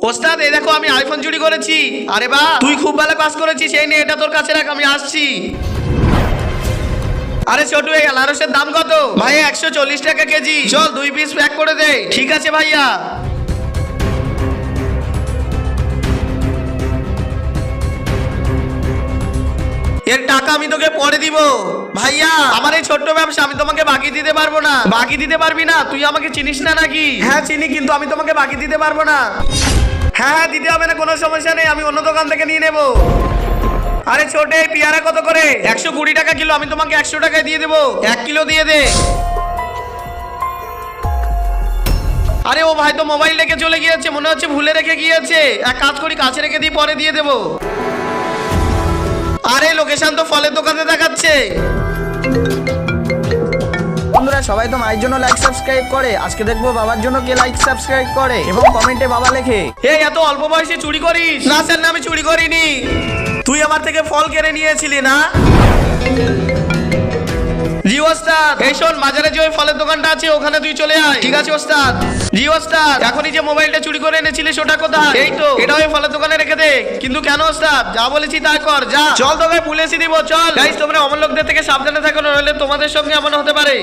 ওস্তাদ এই দেখো আমি আইফোন চুরি করেছি। আরে বাহ, তুই খুব ভালো কাজ করেছিস, এই নে এটা তোর কাছে রাখ, আমি আসছি। আরে ছোটু, এই আনারসের দাম কত? ভাই 140 টাকা কেজি, চল 2 পিস প্যাক করে দে। ঠিক আছে ভাইয়া। এর টাকা আমি তোকে পরে দিব। ভাইয়া আমার এই ছোট্ট ব্যবসা, আমি তোমাকে বাকি দিতে পারবো না। বাকি দিতে পারবি না? তুই আমাকে চিনিস না নাকি? হ্যাঁ চিনি, কিন্তু আমি তোমাকে বাকি দিতে পারবো না। হ্যাঁ দিতে হবে না, কোনো সমস্যা নেই, আমি অন্য দোকান থেকে নিয়ে নেবো। আরে ছোটে, পেয়ারা কত করে? 120 টাকা কিলো, আমি তোমাকে 100 টাকায় দিয়ে দেবো। 1 কিলো দিয়ে দে। আরে ও ভাই তো মোবাইল রেখে চলে গিয়েছে, মনে হচ্ছে ভুলে রেখে গিয়েছে। এক কাজ করি, কাছে রেখে দিই, পরে দিয়ে দেবো। আরে লোকেশন তো ফলের দোকানে দেখাচ্ছে। বন্ধুরা সবাই তো মায়ের জন্য লাইক সাবস্ক্রাইব করে, আজকে দেখবো বাবার জন্য কে লাইক সাবস্ক্রাইব করে এবং কমেন্টে বাবা লেখে। এই এত অল্প বয়সে চুরি করিস? না স্যার না, আমি চুরি করিনি। তুই আমার থেকে ফল কেড়ে নিয়েছিলি না? জি ওস্তাদ। এই শোন, বাজারে যে ওই ফলের দোকানটা আছে ওখানে তুই চলে আয়। ঠিক আছে ওস্তাদ। জি ওস্তাদ। এখনই যে মোবাইলটা চুরি করে এনেছিলিস ওটা কোথায়? এই তো, এটা ওই ফলের দোকানে রেখে দে। কিন্তু কেন ওস্তাদ? যা বলেছি তাই কর, যা। চল তোকে পুলিশে দিব, চল। গাইস তোমরা অমন লোকদের থেকে সাবধানে থাকো, নইলে তোমাদের সঙ্গে এমন হতে পারে।